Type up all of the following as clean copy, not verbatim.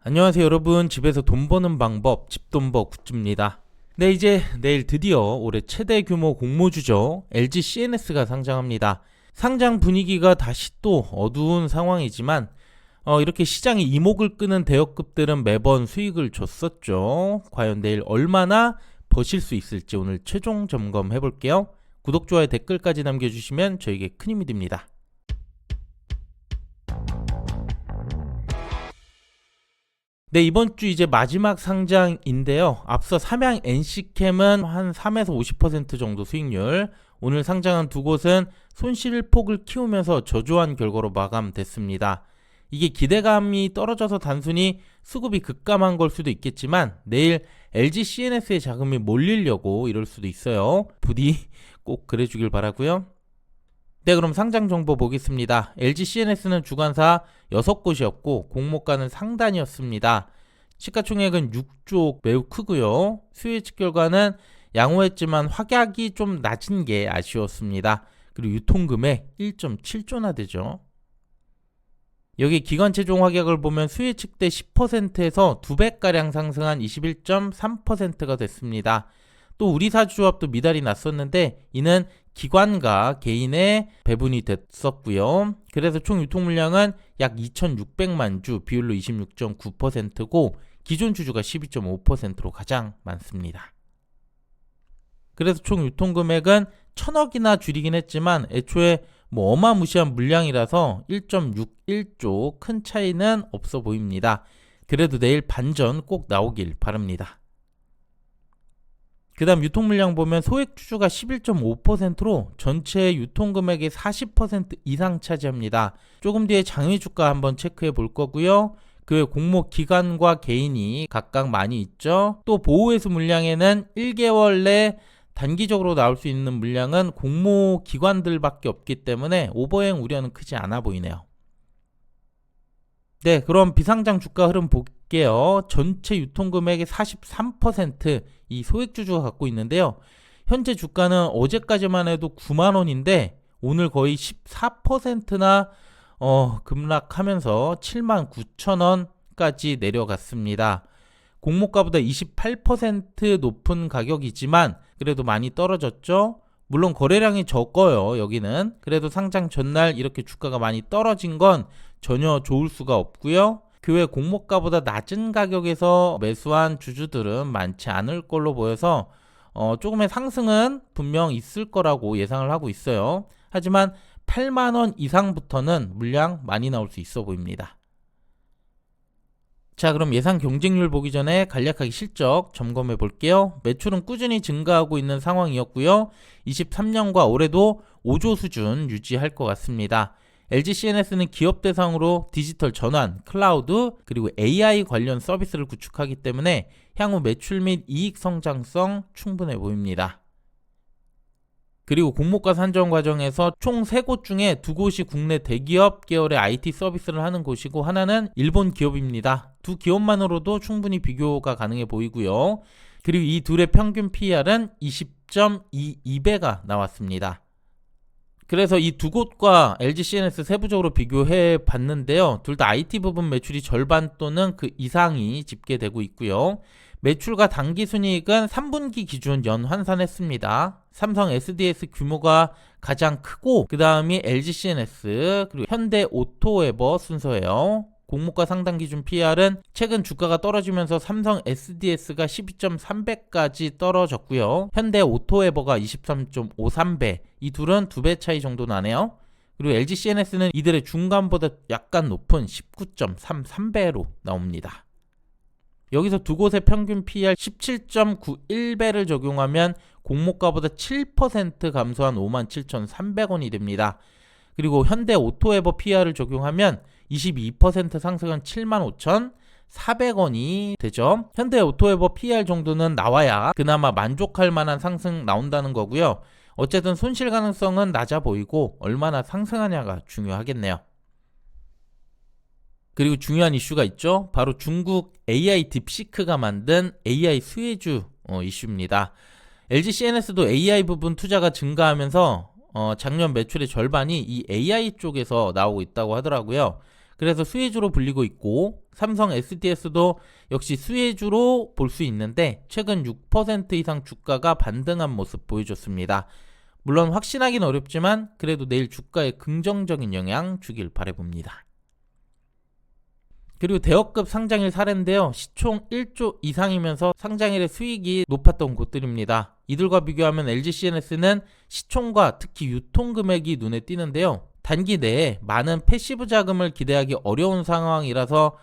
안녕하세요 여러분, 집에서 돈 버는 방법 집돈버 굿즈입니다. 네, 이제 내일 드디어 올해 최대 규모 공모주죠, LG CNS가 상장합니다. 상장 분위기가 다시 또 어두운 상황이지만 이렇게 시장이 이목을 끄는 대여급들은 매번 수익을 줬었죠. 과연 내일 얼마나 버실 수 있을지 오늘 최종 점검해 볼게요. 구독, 좋아요, 댓글까지 남겨주시면 저에게 큰 힘이 됩니다. 네, 이번 주 이제 마지막 상장인데요. 앞서 삼양 NC캠은 한 3에서 50% 정도 수익률, 오늘 상장한 두 곳은 손실폭을 키우면서 저조한 결과로 마감됐습니다. 이게 기대감이 떨어져서 단순히 수급이 급감한 걸 수도 있겠지만 내일 LG CNS의 자금이 몰리려고 이럴 수도 있어요. 부디 꼭 그래주길 바라고요. 네, 그럼 상장 정보 보겠습니다. LG CNS는 주관사 6곳이었고 공모가는 상단이었습니다. 시가총액은 6조, 매우 크고요. 수요 예측 결과는 양호했지만 확약이 좀 낮은 게 아쉬웠습니다. 그리고 유통금액 1.7조나 되죠. 여기 기관 최종 확약을 보면 수요 예측 때 10%에서 2배가량 상승한 21.3%가 됐습니다. 또 우리 사주조합도 미달이 났었는데 이는 기관과 개인의 배분이 됐었고요. 그래서 총 유통 물량은 약 2,600만 주, 비율로 26.9%고 기존 주주가 12.5%로 가장 많습니다. 그래서 총 유통 금액은 1,000억이나 줄이긴 했지만 애초에 어마무시한 물량이라서 1.61조, 큰 차이는 없어 보입니다. 그래도 내일 반전 꼭 나오길 바랍니다. 그 다음 유통 물량 보면 소액 주주가 11.5%로 전체 유통 금액의 40% 이상 차지합니다. 조금 뒤에 장외 주가 한번 체크해 볼 거고요. 그 외 공모 기관과 개인이 각각 많이 있죠. 또 보호회수 물량에는 1개월 내 단기적으로 나올 수 있는 물량은 공모 기관들밖에 없기 때문에 오버행 우려는 크지 않아 보이네요. 네, 그럼 비상장 주가 흐름 볼게요. 전체 유통금액의 43% 이 소액주주가 갖고 있는데요. 현재 주가는 어제까지만 해도 9만원인데 오늘 거의 14%나 급락하면서 79,000원까지 내려갔습니다. 공모가보다 28% 높은 가격이지만 그래도 많이 떨어졌죠. 물론 거래량이 적어요. 여기는. 그래도 상장 전날 이렇게 주가가 많이 떨어진 건 전혀 좋을 수가 없고요. 그 외 공모가보다 낮은 가격에서 매수한 주주들은 많지 않을 걸로 보여서 조금의 상승은 분명 있을 거라고 예상을 하고 있어요. 하지만 8만원 이상부터는 물량 많이 나올 수 있어 보입니다. 자, 그럼 예상 경쟁률 보기 전에 간략하게 실적 점검해 볼게요. 매출은 꾸준히 증가하고 있는 상황이었고요. 23년과 올해도 5조 수준 유지할 것 같습니다. LG CNS는 기업 대상으로 디지털 전환, 클라우드, 그리고 AI 관련 서비스를 구축하기 때문에 향후 매출 및 이익 성장성 충분해 보입니다. 그리고 공모가 산정 과정에서 총 3곳 중에 2곳이 국내 대기업 계열의 IT 서비스를 하는 곳이고 하나는 일본 기업입니다. 두 기업만으로도 충분히 비교가 가능해 보이고요. 그리고 이 둘의 평균 PER은 20.22배가 나왔습니다. 그래서 이 두 곳과 LG CNS 세부적으로 비교해 봤는데요. 둘 다 IT 부분 매출이 절반 또는 그 이상이 집계되고 있고요. 매출과 당기순이익은 3분기 기준 연환산했습니다. 삼성 SDS 규모가 가장 크고 그 다음이 LG CNS 그리고 현대 오토웨버 순서예요. 공모가 상당 기준 PR은 최근 주가가 떨어지면서 삼성 SDS가 12.3배까지 떨어졌고요. 현대 오토웨버가 23.53배, 이 둘은 2배 차이 정도 나네요. 그리고 LG CNS는 이들의 중간보다 약간 높은 19.33배로 나옵니다. 여기서 두 곳의 평균 PER 17.91배를 적용하면 공모가보다 7% 감소한 57,300원이 됩니다. 그리고 현대 오토웨버 PER를 적용하면 22% 상승한 75,400원이 되죠. 현대 오토웨버 PER 정도는 나와야 그나마 만족할 만한 상승 나온다는 거고요. 어쨌든 손실 가능성은 낮아 보이고 얼마나 상승하냐가 중요하겠네요. 그리고 중요한 이슈가 있죠. 바로 중국 AI 딥시크가 만든 AI 수혜주 이슈입니다. LG CNS도 AI 부분 투자가 증가하면서 작년 매출의 절반이 이 AI 쪽에서 나오고 있다고 하더라고요. 그래서 수혜주로 불리고 있고, 삼성 SDS도 역시 수혜주로 볼 수 있는데 최근 6% 이상 주가가 반등한 모습 보여줬습니다. 물론 확신하기는 어렵지만 그래도 내일 주가에 긍정적인 영향 주길 바라봅니다. 그리고 대여급 상장일 사례인데요. 시총 1조 이상이면서 상장일의 수익이 높았던 곳들입니다. 이들과 비교하면 LGCNS는 시총과 특히 유통금액이 눈에 띄는데요. 단기 내에 많은 패시브 자금을 기대하기 어려운 상황이라서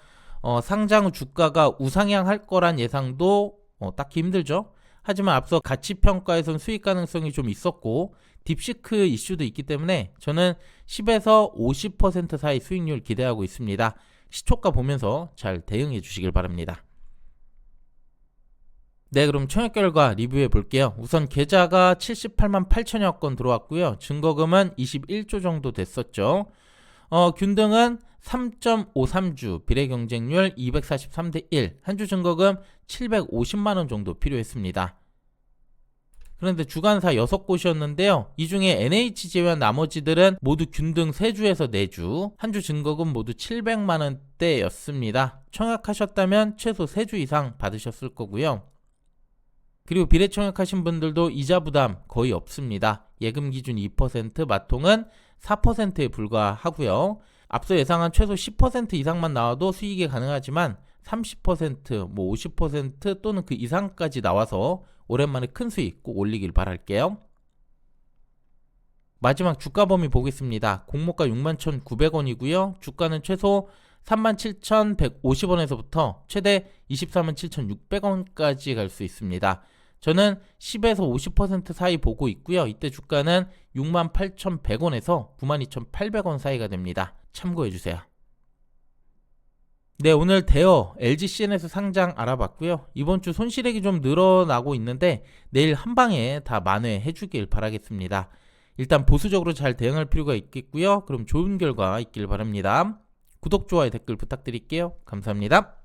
상장 후 주가가 우상향할 거란 예상도 딱히 힘들죠. 하지만 앞서 가치평가에선 수익 가능성이 좀 있었고 딥시크 이슈도 있기 때문에 저는 10에서 50% 사이 수익률 기대하고 있습니다. 시초가 보면서 잘 대응해 주시길 바랍니다. 네, 그럼 청약 결과 리뷰해 볼게요. 우선 계좌가 78만 8천여 건 들어왔고요. 증거금은 21조 정도 됐었죠. 균등은 3.53주, 비례 경쟁률 243대 1, 한 주 증거금 750만원 정도 필요했습니다. 그런데 주간사 6곳이었는데요. 이 중에 NH 제외한 나머지들은 모두 균등 3주에서 4주, 한 주 증거금 모두 700만원대였습니다. 청약하셨다면 최소 3주 이상 받으셨을 거고요. 그리고 비례 청약하신 분들도 이자 부담 거의 없습니다. 예금 기준 2%, 마통은 4%에 불과하고요. 앞서 예상한 최소 10% 이상만 나와도 수익이 가능하지만 30%, 50% 또는 그 이상까지 나와서 오랜만에 큰 수익 꼭 올리길 바랄게요. 마지막 주가 범위 보겠습니다. 공모가 61,900원이고요. 주가는 최소 37,150원에서부터 최대 247,600원까지 갈 수 있습니다. 저는 10에서 50% 사이 보고 있고요. 이때 주가는 68,100원에서 92,800원 사이가 됩니다. 참고해주세요. 네, 오늘 대여 LGCNS 상장 알아봤고요. 이번 주 손실액이 좀 늘어나고 있는데 내일 한방에 다 만회해 주길 바라겠습니다. 일단 보수적으로 잘 대응할 필요가 있겠고요. 그럼 좋은 결과 있길 바랍니다. 구독, 좋아요, 댓글 부탁드릴게요. 감사합니다.